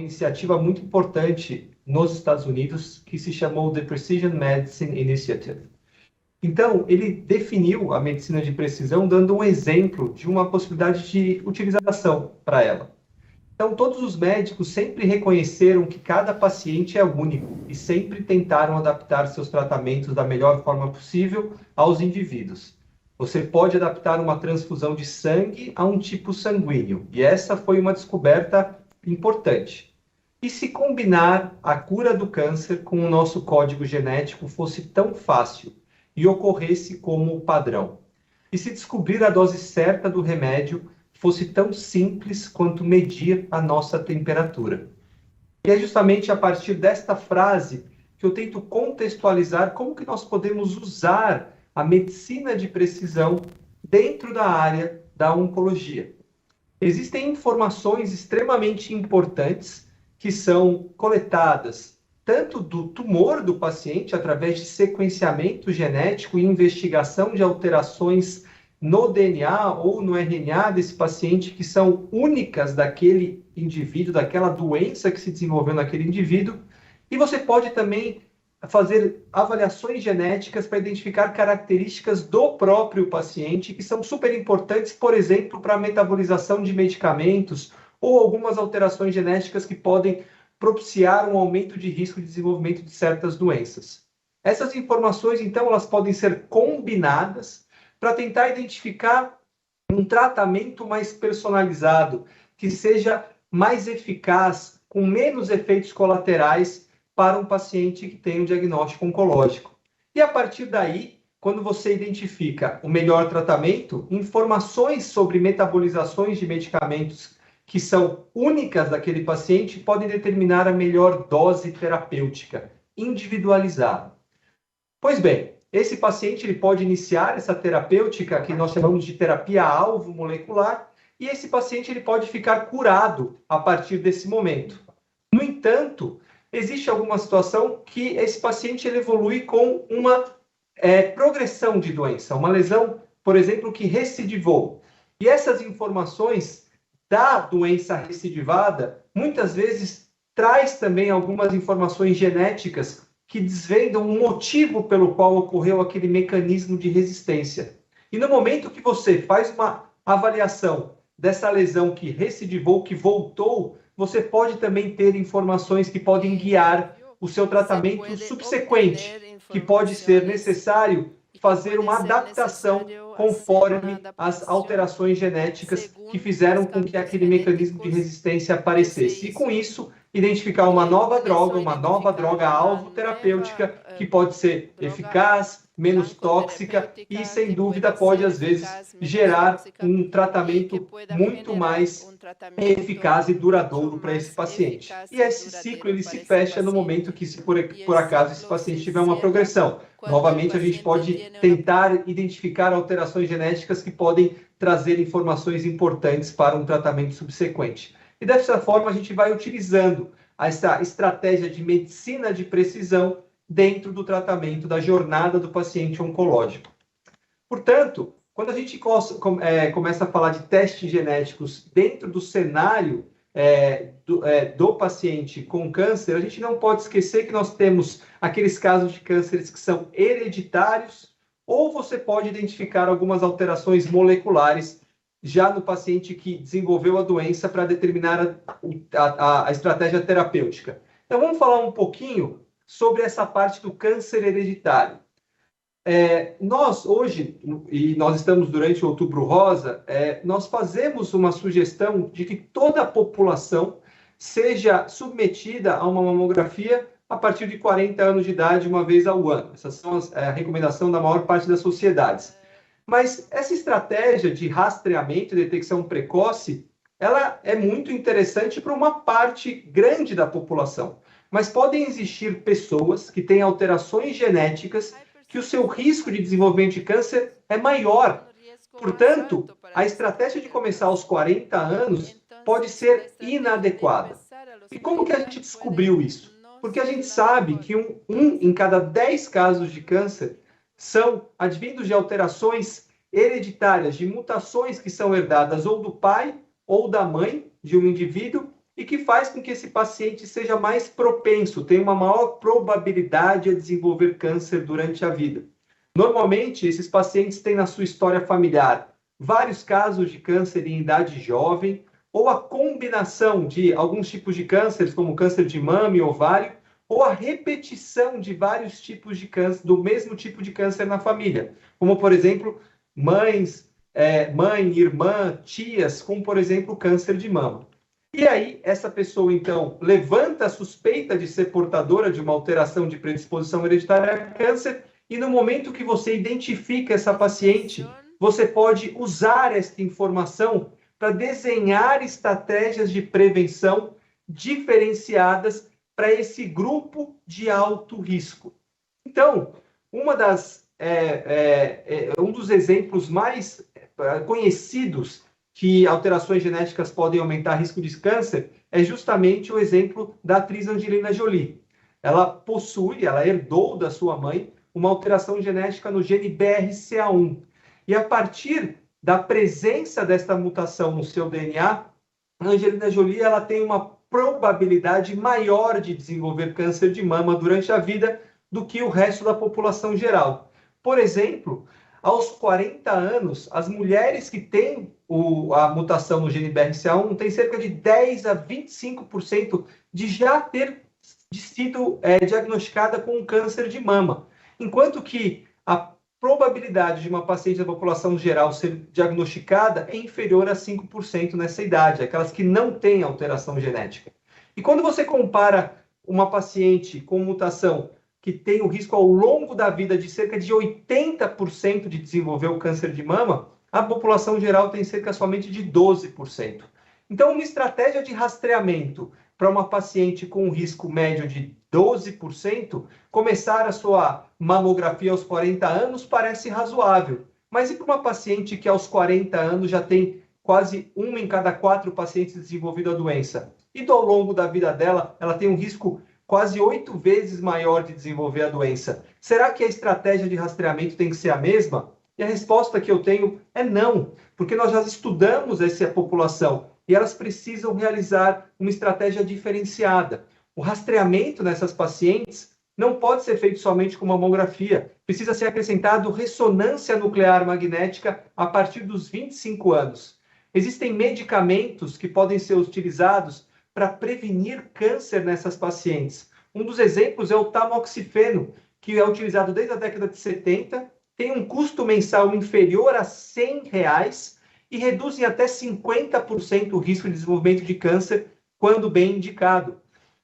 iniciativa muito importante nos Estados Unidos que se chamou The Precision Medicine Initiative. Então, ele definiu a medicina de precisão dando um exemplo de uma possibilidade de utilização para ela. Então, todos os médicos sempre reconheceram que cada paciente é único e sempre tentaram adaptar seus tratamentos da melhor forma possível aos indivíduos. Você pode adaptar uma transfusão de sangue a um tipo sanguíneo, e essa foi uma descoberta importante. E se combinar a cura do câncer com o nosso código genético fosse tão fácil e ocorresse como padrão? E se descobrir a dose certa do remédio fosse tão simples quanto medir a nossa temperatura? E é justamente a partir desta frase que eu tento contextualizar como que nós podemos usar a medicina de precisão dentro da área da oncologia. Existem informações extremamente importantes que são coletadas tanto do tumor do paciente através de sequenciamento genético e investigação de alterações no DNA ou no RNA desse paciente que são únicas daquele indivíduo, daquela doença que se desenvolveu naquele indivíduo. E você pode também fazer avaliações genéticas para identificar características do próprio paciente que são super importantes, por exemplo, para a metabolização de medicamentos ou algumas alterações genéticas que podem propiciar um aumento de risco de desenvolvimento de certas doenças. Essas informações, então, elas podem ser combinadas para tentar identificar um tratamento mais personalizado, que seja mais eficaz, com menos efeitos colaterais para um paciente que tem um diagnóstico oncológico. E a partir daí, quando você identifica o melhor tratamento, informações sobre metabolizações de medicamentos que são únicas daquele paciente podem determinar a melhor dose terapêutica, individualizada. Pois bem, esse paciente ele pode iniciar essa terapêutica que nós chamamos de terapia-alvo molecular, e esse paciente ele pode ficar curado a partir desse momento. No entanto, existe alguma situação que esse paciente ele evolui com uma progressão de doença, uma lesão, por exemplo, que recidivou. E essas informações da doença recidivada, muitas vezes, traz também algumas informações genéticas que desvendam o motivo pelo qual ocorreu aquele mecanismo de resistência. E no momento que você faz uma avaliação dessa lesão que recidivou, que voltou, você pode também ter informações que podem guiar o seu tratamento subsequente, que pode ser necessário fazer uma adaptação conforme as alterações genéticas que fizeram com que aquele mecanismo de resistência aparecesse. E com isso, identificar uma nova droga alvo terapêutica que pode ser eficaz, menos tóxica e, sem dúvida, pode, às vezes, gerar um tratamento muito mais eficaz e duradouro para esse paciente. E esse ciclo ele se fecha no momento que, se por acaso, esse paciente tiver uma progressão. Novamente, a gente pode tentar identificar alterações genéticas que podem trazer informações importantes para um tratamento subsequente. E dessa forma, a gente vai utilizando essa estratégia de medicina de precisão dentro do tratamento da jornada do paciente oncológico. Portanto, quando a gente começa a falar de testes genéticos dentro do cenário do paciente com câncer, a gente não pode esquecer que nós temos aqueles casos de cânceres que são hereditários, ou você pode identificar algumas alterações moleculares já no paciente que desenvolveu a doença para determinar a estratégia terapêutica. Então, vamos falar um pouquinho sobre essa parte do câncer hereditário. Nós, hoje, e nós estamos durante o Outubro Rosa, nós fazemos uma sugestão de que toda a população seja submetida a uma mamografia a partir de 40 anos de idade, uma vez ao ano. Essas são a recomendação da maior parte das sociedades. Mas essa estratégia de rastreamento e detecção precoce, ela é muito interessante para uma parte grande da população. Mas podem existir pessoas que têm alterações genéticas que o seu risco de desenvolvimento de câncer é maior. Portanto, a estratégia de começar aos 40 anos pode ser inadequada. E como que a gente descobriu isso? Porque a gente sabe que um em cada 10 casos de câncer são advindos de alterações hereditárias, de mutações que são herdadas ou do pai ou da mãe de um indivíduo, e que faz com que esse paciente seja mais propenso, tenha uma maior probabilidade de desenvolver câncer durante a vida. Normalmente, esses pacientes têm na sua história familiar vários casos de câncer em idade jovem, ou a combinação de alguns tipos de cânceres, como câncer de mama e ovário, ou a repetição de vários tipos de câncer, do mesmo tipo de câncer na família, como, por exemplo, mãe, irmã, tias, como, por exemplo, câncer de mama. E aí, essa pessoa, então, levanta a suspeita de ser portadora de uma alteração de predisposição hereditária a câncer, e no momento que você identifica essa paciente, você pode usar esta informação para desenhar estratégias de prevenção diferenciadas para esse grupo de alto risco. Então, um dos exemplos mais conhecidos que alterações genéticas podem aumentar risco de câncer é justamente o exemplo da atriz Angelina Jolie. Ela herdou da sua mãe uma alteração genética no gene BRCA1. E a partir da presença desta mutação no seu DNA, a Angelina Jolie ela tem uma probabilidade maior de desenvolver câncer de mama durante a vida do que o resto da população geral. Por exemplo, aos 40 anos, as mulheres que têm a mutação no gene BRCA1 têm cerca de 10 a 25% de já ter sido diagnosticada com um câncer de mama. Enquanto que a probabilidade de uma paciente da população geral ser diagnosticada é inferior a 5% nessa idade, aquelas que não têm alteração genética. E quando você compara uma paciente com mutação que tem o risco ao longo da vida de cerca de 80% de desenvolver o câncer de mama, a população geral tem cerca somente de 12%. Então, uma estratégia de rastreamento para uma paciente com um risco médio de 12%, começar a sua mamografia aos 40 anos parece razoável. Mas e para uma paciente que aos 40 anos já tem quase 1 em cada 4 pacientes desenvolvido a doença? E ao longo da vida dela, ela tem um risco quase 8 vezes maior de desenvolver a doença. Será que a estratégia de rastreamento tem que ser a mesma? E a resposta que eu tenho é não, porque nós já estudamos essa população e elas precisam realizar uma estratégia diferenciada. O rastreamento nessas pacientes não pode ser feito somente com mamografia. Precisa ser acrescentado ressonância nuclear magnética a partir dos 25 anos. Existem medicamentos que podem ser utilizados para prevenir câncer nessas pacientes. Um dos exemplos é o tamoxifeno, que é utilizado desde a década de 70, tem um custo mensal inferior a R$100 e reduz em até 50% o risco de desenvolvimento de câncer quando bem indicado.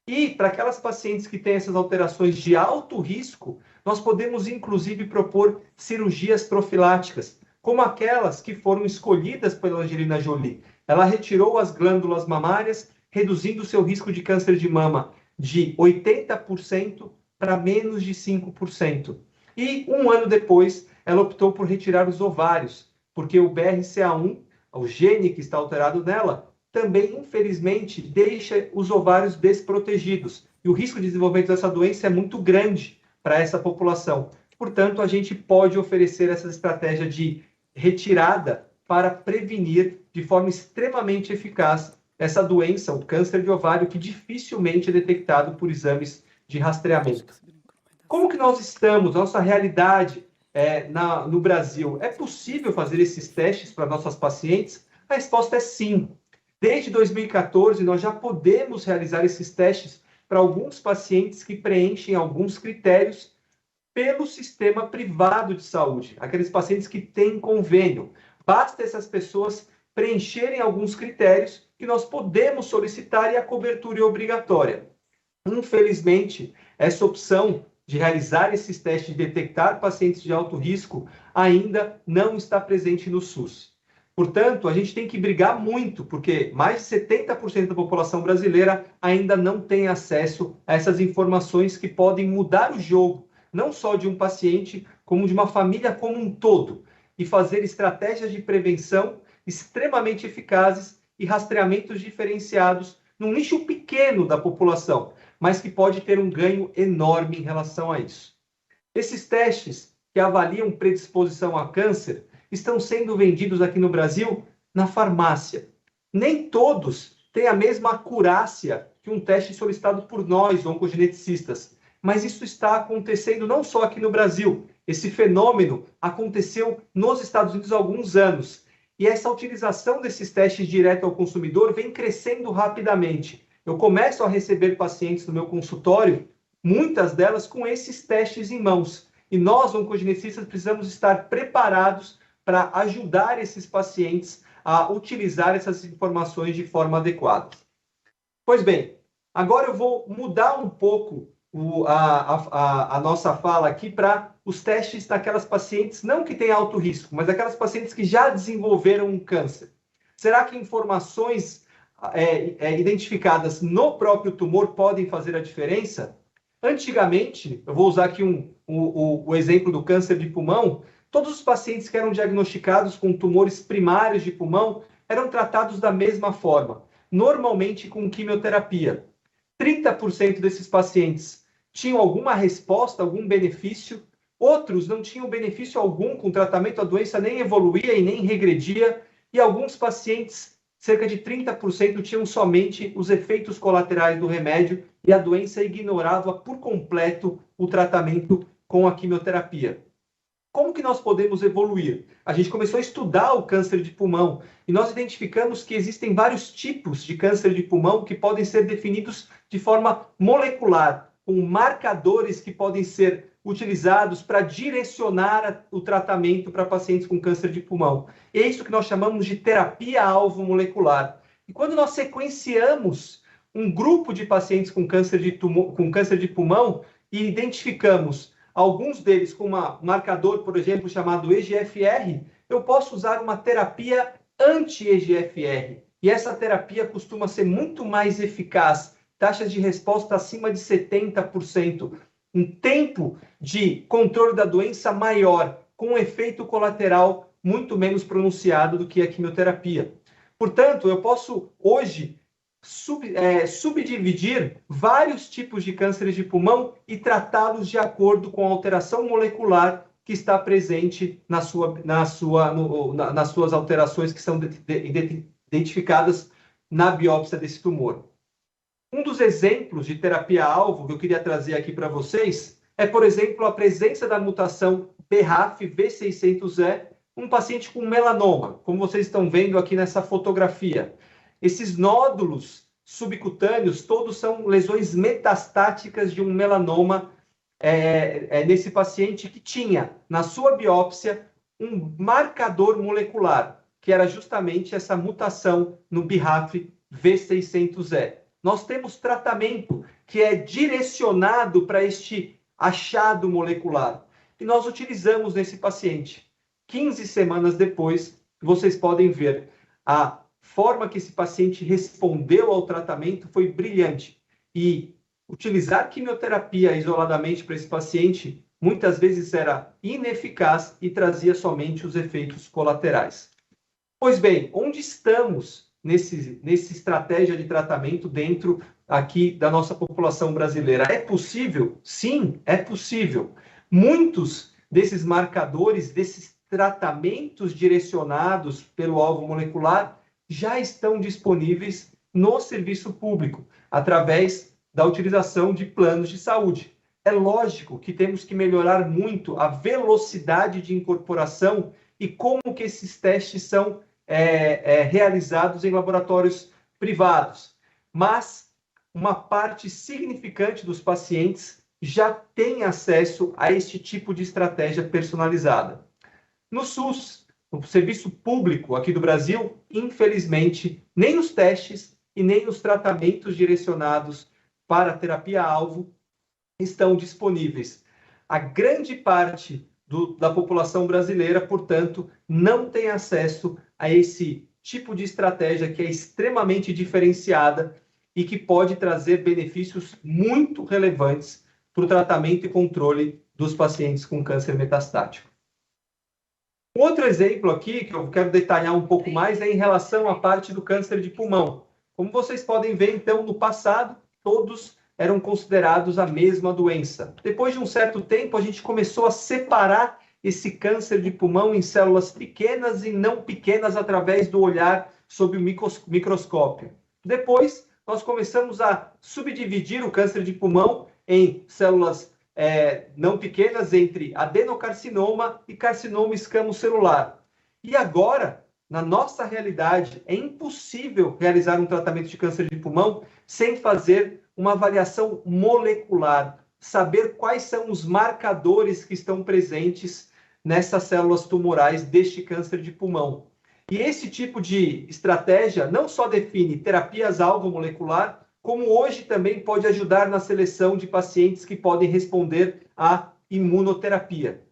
E para aquelas pacientes que têm essas alterações de alto risco, nós podemos inclusive propor cirurgias profiláticas, como aquelas que foram escolhidas pela Angelina Jolie. Ela retirou as glândulas mamárias, reduzindo o seu risco de câncer de mama de 80% para menos de 5%. E um ano depois, ela optou por retirar os ovários, porque o BRCA1, o gene que está alterado nela, também, infelizmente, deixa os ovários desprotegidos. E o risco de desenvolvimento dessa doença é muito grande para essa população. Portanto, a gente pode oferecer essa estratégia de retirada para prevenir de forma extremamente eficaz essa doença, o câncer de ovário, que dificilmente é detectado por exames de rastreamento. Como que nós estamos, nossa realidade no Brasil? É possível fazer esses testes para nossas pacientes? A resposta é sim. Desde 2014, nós já podemos realizar esses testes para alguns pacientes que preenchem alguns critérios pelo sistema privado de saúde, aqueles pacientes que têm convênio. Basta essas pessoas preencherem alguns critérios que nós podemos solicitar e a cobertura é obrigatória. Infelizmente, essa opção de realizar esses testes de detectar pacientes de alto risco ainda não está presente no SUS. Portanto, a gente tem que brigar muito, porque mais de 70% da população brasileira ainda não tem acesso a essas informações que podem mudar o jogo, não só de um paciente, como de uma família como um todo, e fazer estratégias de prevenção extremamente eficazes e rastreamentos diferenciados num nicho pequeno da população, mas que pode ter um ganho enorme em relação a isso. Esses testes que avaliam predisposição a câncer estão sendo vendidos aqui no Brasil na farmácia. Nem todos tem a mesma acurácia que um teste solicitado por nós, oncogeneticistas. Mas isso está acontecendo não só aqui no Brasil. Esse fenômeno aconteceu nos Estados Unidos há alguns anos. E essa utilização desses testes direto ao consumidor vem crescendo rapidamente. Eu começo a receber pacientes no meu consultório, muitas delas com esses testes em mãos. E nós, oncogeneticistas, precisamos estar preparados para ajudar esses pacientes a utilizar essas informações de forma adequada. Pois bem, agora eu vou mudar um pouco a nossa fala aqui para os testes daquelas pacientes, não que têm alto risco, mas aquelas pacientes que já desenvolveram um câncer. Será que informações identificadas no próprio tumor podem fazer a diferença? Antigamente, eu vou usar aqui o exemplo do câncer de pulmão, todos os pacientes que eram diagnosticados com tumores primários de pulmão eram tratados da mesma forma, normalmente com quimioterapia. 30% desses pacientes tinham alguma resposta, algum benefício, outros não tinham benefício algum com o tratamento, a doença nem evoluía e nem regredia, e alguns pacientes, cerca de 30%, tinham somente os efeitos colaterais do remédio e a doença ignorava por completo o tratamento com a quimioterapia. Como que nós podemos evoluir? A gente começou a estudar o câncer de pulmão e nós identificamos que existem vários tipos de câncer de pulmão que podem ser definidos de forma molecular, com marcadores que podem ser utilizados para direcionar o tratamento para pacientes com câncer de pulmão. É isso que nós chamamos de terapia-alvo molecular. E quando nós sequenciamos um grupo de pacientes com câncer de pulmão e identificamos alguns deles com um marcador, por exemplo, chamado EGFR, eu posso usar uma terapia anti-EGFR. E essa terapia costuma ser muito mais eficaz, taxas de resposta acima de 70%, um tempo de controle da doença maior, com um efeito colateral muito menos pronunciado do que a quimioterapia. Portanto, eu posso hoje subdividir vários tipos de cânceres de pulmão e tratá-los de acordo com a alteração molecular que está presente nas suas alterações que são identificadas na biópsia desse tumor. Um dos exemplos de terapia-alvo que eu queria trazer aqui para vocês é, por exemplo, a presença da mutação BRAF V600E, um paciente com melanoma, como vocês estão vendo aqui nessa fotografia. Esses nódulos subcutâneos todos são lesões metastáticas de um melanoma nesse paciente que tinha, na sua biópsia, um marcador molecular, que era justamente essa mutação no BRAF V600E. Nós temos tratamento que é direcionado para este achado molecular. E nós utilizamos nesse paciente. 15 semanas depois, vocês podem ver a forma que esse paciente respondeu ao tratamento foi brilhante. E utilizar quimioterapia isoladamente para esse paciente muitas vezes era ineficaz e trazia somente os efeitos colaterais. Pois bem, onde estamos nesse estratégia de tratamento dentro aqui da nossa população brasileira? É possível? Sim, é possível. Muitos desses marcadores, desses tratamentos direcionados pelo alvo molecular já estão disponíveis no serviço público, através da utilização de planos de saúde. É lógico que temos que melhorar muito a velocidade de incorporação e como que esses testes são realizados em laboratórios privados. Mas uma parte significante dos pacientes já tem acesso a este tipo de estratégia personalizada. No SUS, no serviço público aqui do Brasil, infelizmente, nem os testes e nem os tratamentos direcionados para a terapia-alvo estão disponíveis. A grande parte da população brasileira, portanto, não tem acesso a esse tipo de estratégia que é extremamente diferenciada e que pode trazer benefícios muito relevantes para o tratamento e controle dos pacientes com câncer metastático. Outro exemplo aqui, que eu quero detalhar um pouco mais, é em relação à parte do câncer de pulmão. Como vocês podem ver, então, no passado, todos eram considerados a mesma doença. Depois de um certo tempo, a gente começou a separar esse câncer de pulmão em células pequenas e não pequenas através do olhar sob o microscópio. Depois, nós começamos a subdividir o câncer de pulmão em células não pequenas, entre adenocarcinoma e carcinoma escamocelular. E agora, na nossa realidade, é impossível realizar um tratamento de câncer de pulmão sem fazer uma avaliação molecular, saber quais são os marcadores que estão presentes nessas células tumorais deste câncer de pulmão. E esse tipo de estratégia não só define terapias-alvo molecular, como hoje também pode ajudar na seleção de pacientes que podem responder à imunoterapia.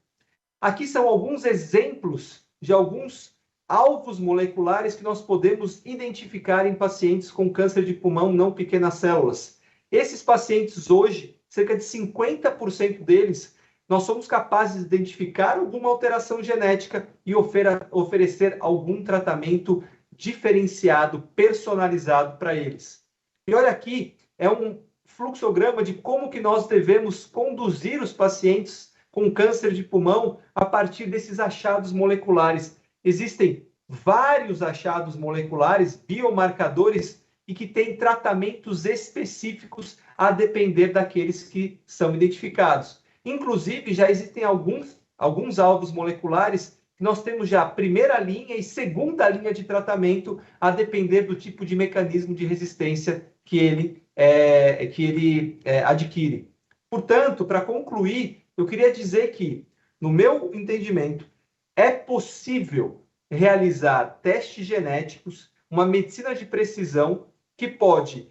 Aqui são alguns exemplos de alguns alvos moleculares que nós podemos identificar em pacientes com câncer de pulmão não pequenas células. Esses pacientes hoje, cerca de 50% deles, nós somos capazes de identificar alguma alteração genética e oferecer algum tratamento diferenciado, personalizado para eles. E olha aqui, é um fluxograma de como que nós devemos conduzir os pacientes com câncer de pulmão a partir desses achados moleculares. Existem vários achados moleculares, biomarcadores, e que têm tratamentos específicos a depender daqueles que são identificados. Inclusive, já existem alguns alvos moleculares que nós temos já primeira linha e segunda linha de tratamento a depender do tipo de mecanismo de resistência que ele adquire. Portanto, para concluir, eu queria dizer que, no meu entendimento, é possível realizar testes genéticos, uma medicina de precisão que pode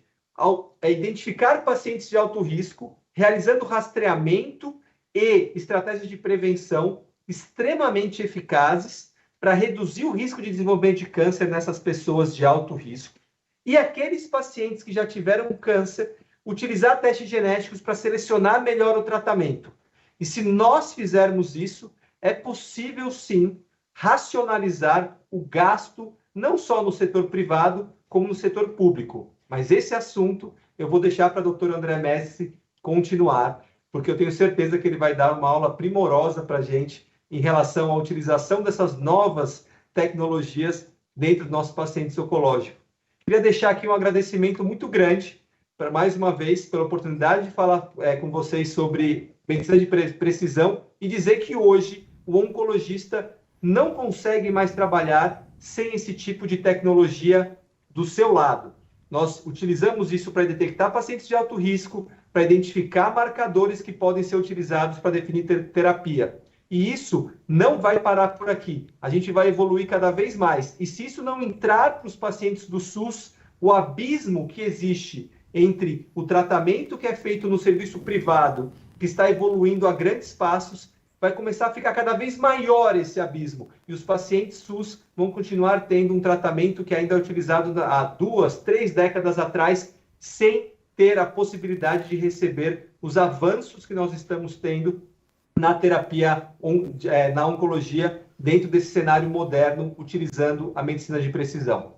identificar pacientes de alto risco, realizando rastreamento e estratégias de prevenção extremamente eficazes para reduzir o risco de desenvolvimento de câncer nessas pessoas de alto risco. E aqueles pacientes que já tiveram câncer, utilizar testes genéticos para selecionar melhor o tratamento. E se nós fizermos isso, é possível sim racionalizar o gasto, não só no setor privado, como no setor público. Mas esse assunto eu vou deixar para o Dr. André Messi continuar, porque eu tenho certeza que ele vai dar uma aula primorosa para a gente em relação à utilização dessas novas tecnologias dentro dos nossos pacientes oncológicos. Queria deixar aqui um agradecimento muito grande, para mais uma vez, pela oportunidade de falar com vocês sobre medicina de precisão e dizer que hoje o oncologista não consegue mais trabalhar sem esse tipo de tecnologia do seu lado. Nós utilizamos isso para detectar pacientes de alto risco, para identificar marcadores que podem ser utilizados para definir terapia. E isso não vai parar por aqui. A gente vai evoluir cada vez mais. E se isso não entrar para os pacientes do SUS, o abismo que existe entre o tratamento que é feito no serviço privado, que está evoluindo a grandes passos, vai começar a ficar cada vez maior esse abismo. E os pacientes SUS vão continuar tendo um tratamento que ainda é utilizado há 2, 3 décadas atrás, sem ter a possibilidade de receber os avanços que nós estamos tendo na terapia, na oncologia, dentro desse cenário moderno, utilizando a medicina de precisão.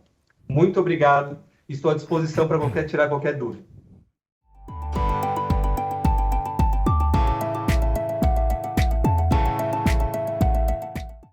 Muito obrigado. Estou à disposição para tirar qualquer dúvida.